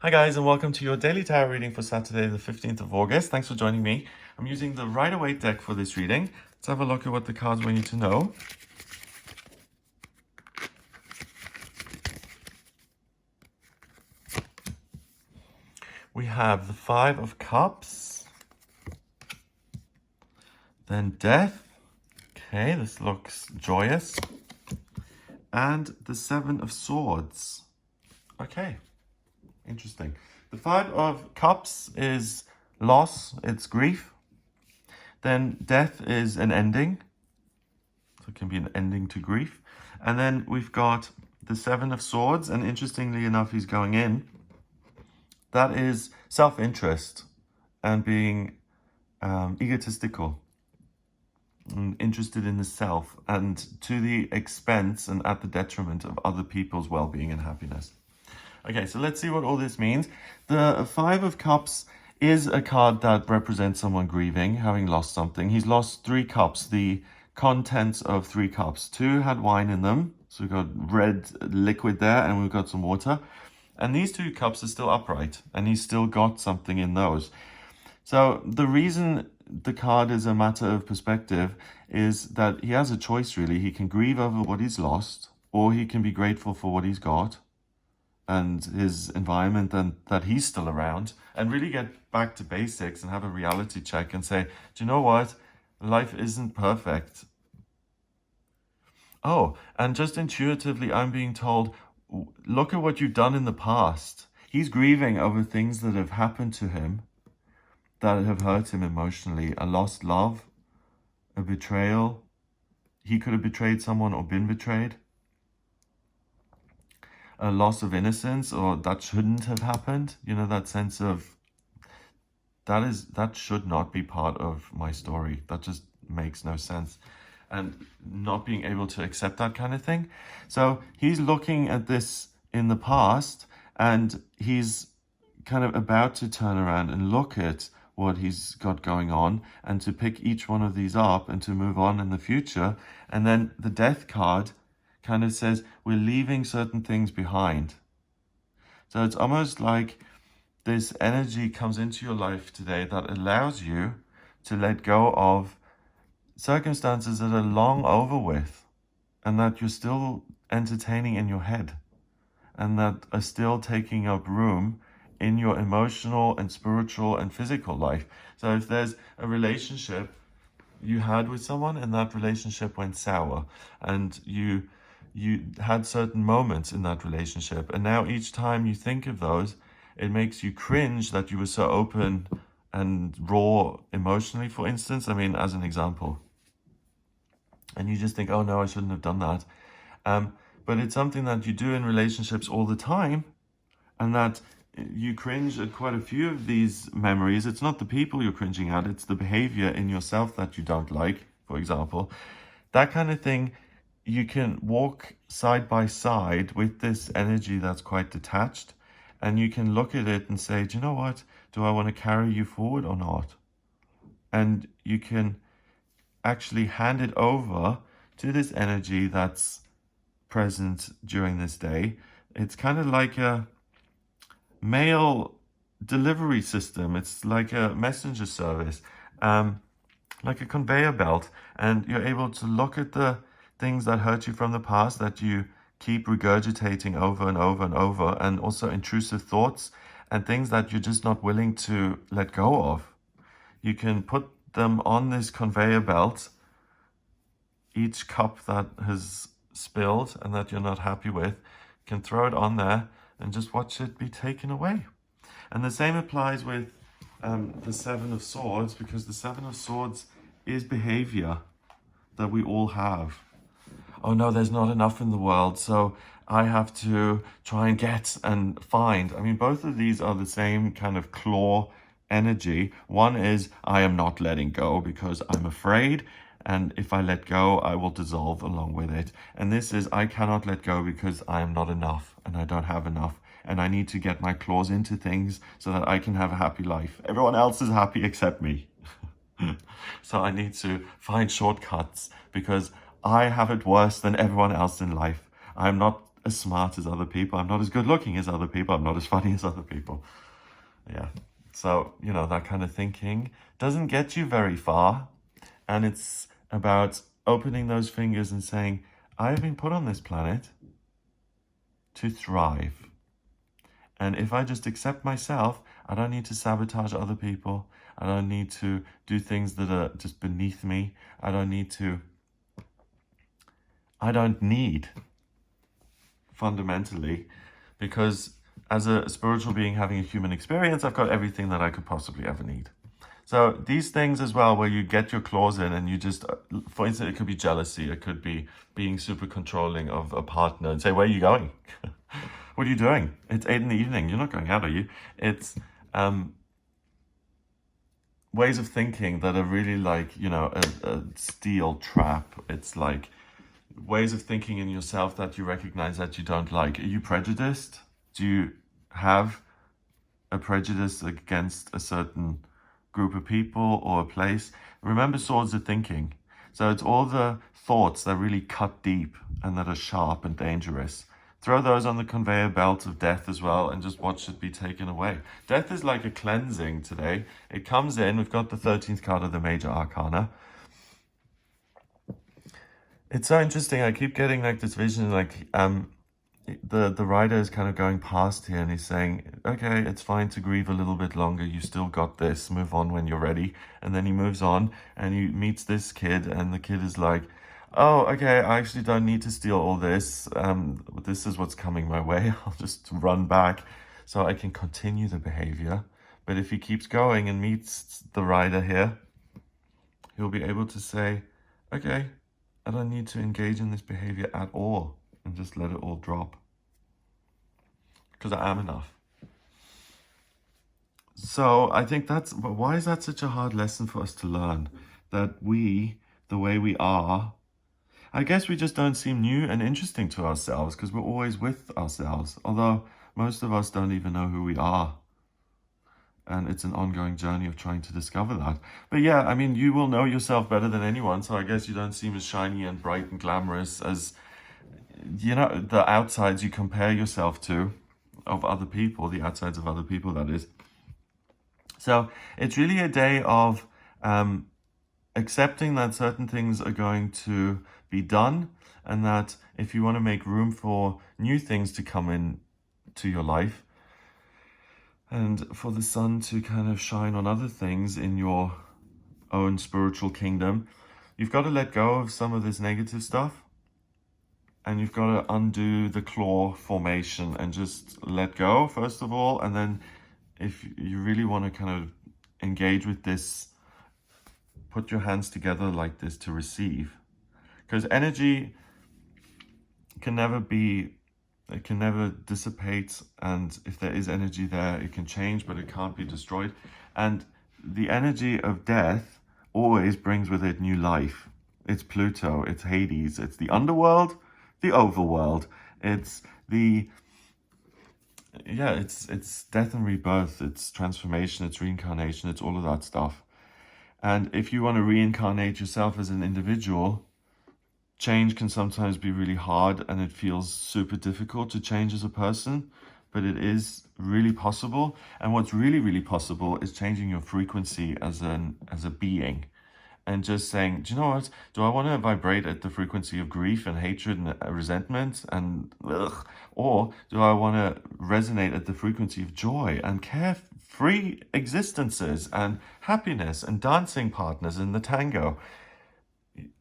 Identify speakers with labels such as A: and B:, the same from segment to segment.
A: Hi guys, and welcome to your daily tarot reading for Saturday the 15th of August. Thanks for joining me. I'm using the Rider-Waite deck for this reading. Let's have a look at what the cards want you to know. We have the Five of Cups, then Death. Okay, this looks joyous. And the Seven of Swords. Okay, interesting. The Five of Cups is loss, it's grief. Then Death is an ending. So it can be an ending to grief. And then we've got the Seven of Swords. And interestingly enough, he's going in. That is self-interest and being egotistical and interested in the self, and to the expense and at the detriment of other people's well-being and happiness. Okay, so let's see what all this means. The Five of Cups is a card that represents someone grieving, having lost something. He's lost 3 cups, the contents of 3 cups. 2 had wine in them, so we've got red liquid there, and we've got some water. And these 2 cups are still upright, and he's still got something in those. So the reason the card is a matter of perspective is that he has a choice, really. He can grieve over what he's lost, or he can be grateful for what he's got and his environment and that he's still around, and really get back to basics and have a reality check and say, do you know what? Life isn't perfect. Oh, and just intuitively, I'm being told, look at what you've done in the past. He's grieving over things that have happened to him that have hurt him emotionally. A lost love, a betrayal. He could have betrayed someone or been betrayed. A loss of innocence, or that shouldn't have happened. You know, that sense of that should not be part of my story. That just makes no sense. And not being able to accept that kind of thing. So he's looking at this in the past, and he's kind of about to turn around and look at what he's got going on and to pick each one of these up and to move on in the future. And then the Death card kind of says we're leaving certain things behind. So it's almost like this energy comes into your life today that allows you to let go of circumstances that are long over with and that you're still entertaining in your head and that are still taking up room in your emotional and spiritual and physical life. So if there's a relationship you had with someone and that relationship went sour, and you had certain moments in that relationship, and now each time you think of those, it makes you cringe that you were so open and raw emotionally, for instance. I mean, as an example. And you just think, oh no, I shouldn't have done that. But it's something that you do in relationships all the time, and that you cringe at quite a few of these memories. It's not the people you're cringing at, it's the behavior in yourself that you don't like, for example. That kind of thing, you can walk side by side with this energy that's quite detached, and you can look at it and say, do you know what? Do I want to carry you forward or not? And you can actually hand it over to this energy that's present during this day. It's kind of like a mail delivery system. It's like a messenger service, like a conveyor belt. And you're able to look at the things that hurt you from the past that you keep regurgitating over and over and over, and also intrusive thoughts and things that you're just not willing to let go of. You can put them on this conveyor belt, each cup that has spilled and that you're not happy with, can throw it on there and just watch it be taken away. And the same applies with the Seven of Swords, because the Seven of Swords is behavior that we all have. Oh no, there's not enough in the world, so I have to try and get and find. I mean, both of these are the same kind of claw energy. One is, I am not letting go because I'm afraid, and if I let go, I will dissolve along with it. And this is, I cannot let go because I am not enough and I don't have enough, and I need to get my claws into things so that I can have a happy life. Everyone else is happy except me. So I need to find shortcuts because I have it worse than everyone else in life. I'm not as smart as other people. I'm not as good looking as other people. I'm not as funny as other people. Yeah. So, that kind of thinking doesn't get you very far. And it's about opening those fingers and saying, I've been put on this planet to thrive. And if I just accept myself, I don't need to sabotage other people. I don't need to do things that are just beneath me. I don't need, fundamentally, because as a spiritual being having a human experience, I've got everything that I could possibly ever need. So these things as well, where you get your claws in and you just, for instance, it could be jealousy. It could be being super controlling of a partner and say, where are you going? What are you doing? It's 8 p.m. You're not going out, are you? It's ways of thinking that are really like, a steel trap. It's like ways of thinking in yourself that you recognize that you don't like. Are you prejudiced? Do you have a prejudice against a certain group of people or a place? Remember, swords are thinking. So it's all the thoughts that really cut deep and that are sharp and dangerous. Throw those on the conveyor belt of death as well and just watch it be taken away. Death is like a cleansing today. It comes in. We've got the 13th card of the Major Arcana. It's so interesting. I keep getting like this vision, like the writer is kind of going past here and he's saying, okay, it's fine to grieve a little bit longer. You still got this. Move on when you're ready. And then he moves on and he meets this kid and the kid is like, oh, okay, I actually don't need to steal all this. This is what's coming my way. I'll just run back so I can continue the behavior. But if he keeps going and meets the rider here, he'll be able to say, okay, I don't need to engage in this behavior at all and just let it all drop. Because I am enough. So I think why is that such a hard lesson for us to learn? That we, the way we are, I guess we just don't seem new and interesting to ourselves because we're always with ourselves. Although most of us don't even know who we are. And it's an ongoing journey of trying to discover that. But yeah, I mean, you will know yourself better than anyone. So I guess you don't seem as shiny and bright and glamorous as, the outsides you compare yourself to of other people, the outsides of other people, that is. So it's really a day of accepting that certain things are going to be done, and that if you want to make room for new things to come in to your life and for the sun to kind of shine on other things in your own spiritual kingdom, you've got to let go of some of this negative stuff and you've got to undo the claw formation and just let go first of all. And then if you really want to kind of engage with this, put your hands together like this to receive. Because energy can never dissipate, and if there is energy there, it can change, but it can't be destroyed. And the energy of death always brings with it new life. It's Pluto, it's Hades, it's the underworld, the overworld. It's it's death and rebirth, it's transformation, it's reincarnation, it's all of that stuff. And if you want to reincarnate yourself as an individual, change can sometimes be really hard and it feels super difficult to change as a person, but it is really possible. And what's really, really possible is changing your frequency as a being and just saying, do you know what? Do I want to vibrate at the frequency of grief and hatred and resentment and or do I want to resonate at the frequency of joy and carefree existences and happiness and dancing partners in the tango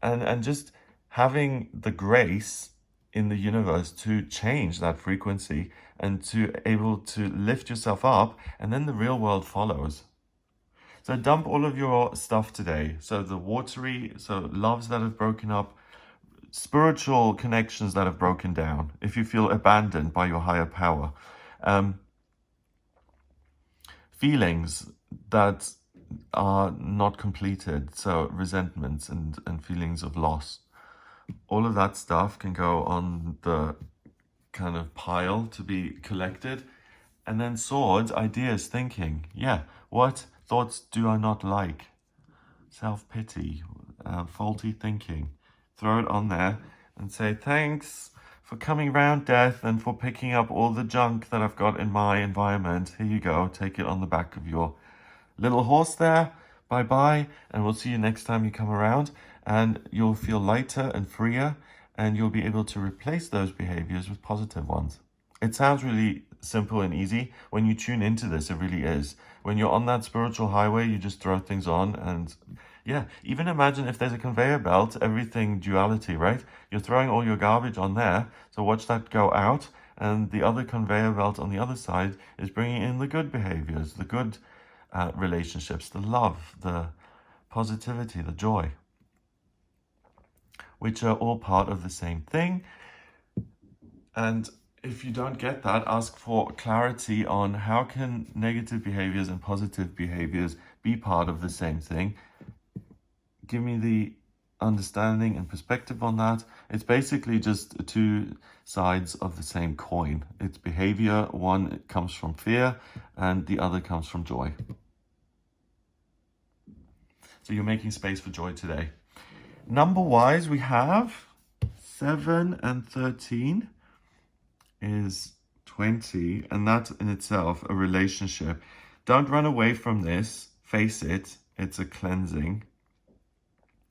A: and just having the grace in the universe to change that frequency and to able to lift yourself up, and then the real world follows. So dump all of your stuff today. So the watery, so loves that have broken up, spiritual connections that have broken down, if you feel abandoned by your higher power, feelings that are not completed, so resentments and feelings of loss. All of that stuff can go on the kind of pile to be collected. And then swords, ideas, thinking. Yeah, what thoughts do I not like? Self-pity, faulty thinking. Throw it on there and say, thanks for coming round, Death, and for picking up all the junk that I've got in my environment. Here you go. Take it on the back of your little horse there. Bye-bye, and we'll see you next time you come around, and you'll feel lighter and freer, and you'll be able to replace those behaviors with positive ones. It sounds really simple and easy. When you tune into this, it really is. When you're on that spiritual highway, you just throw things on, and yeah, even imagine if there's a conveyor belt, everything duality, right? You're throwing all your garbage on there, so watch that go out, and the other conveyor belt on the other side is bringing in the good behaviors, the good relationships, the love, the positivity, the joy, which are all part of the same thing. And if you don't get that, ask for clarity on how can negative behaviors and positive behaviors be part of the same thing. Give me the understanding and perspective on that. It's basically just two sides of the same coin. It's behavior. One comes from fear and the other comes from joy. So you're making space for joy today. Number-wise, we have 7 and 13 is 20, and that's in itself a relationship. Don't run away from this. Face it. It's a cleansing.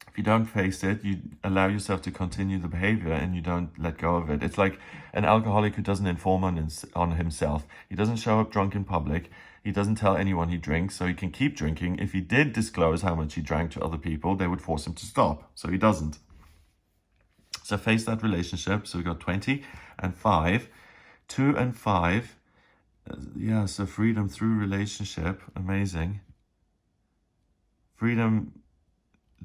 A: If you don't face it, you allow yourself to continue the behavior and you don't let go of it. It's like an alcoholic who doesn't inform on himself. He doesn't show up drunk in public. He doesn't tell anyone he drinks, so he can keep drinking. If he did disclose how much he drank to other people, they would force him to stop. So he doesn't. So face that relationship. So we got 20 and 5. 2 and 5. Yeah, so freedom through relationship. Amazing. Freedom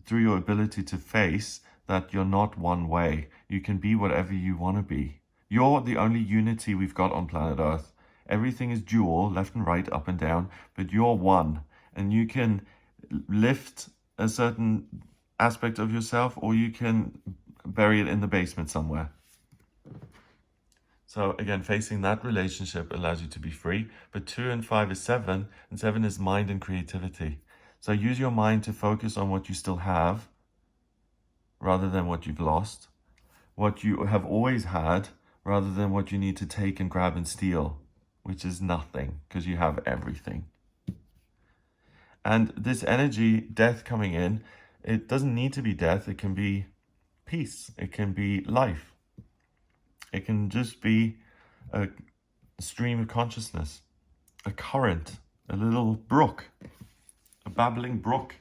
A: through your ability to face that you're not one way. You can be whatever you want to be. You're the only unity we've got on planet Earth. Everything is dual, left and right, up and down, but you're one. And you can lift a certain aspect of yourself, or you can bury it in the basement somewhere. So again, facing that relationship allows you to be free. But 2 and 5 is 7, and 7 is mind and creativity. So use your mind to focus on what you still have rather than what you've lost. What you have always had rather than what you need to take and grab and steal, which is nothing because you have everything. And this energy, death coming in, it doesn't need to be death. It can be peace. It can be life. It can just be a stream of consciousness, a current, a little brook, a babbling brook.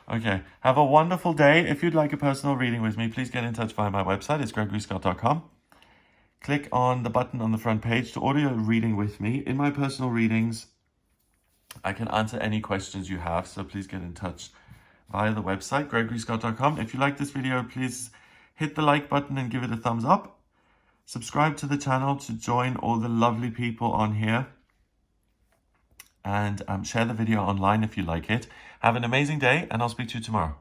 A: Okay, have a wonderful day. If you'd like a personal reading with me, please get in touch via my website. It's gregoryscott.com. Click on the button on the front page to order a reading with me. In my personal readings, I can answer any questions you have, so please get in touch via the website, gregoryscott.com. If you like this video, please hit the like button and give it a thumbs up. Subscribe to the channel to join all the lovely people on here. And share the video online if you like it. Have an amazing day, and I'll speak to you tomorrow.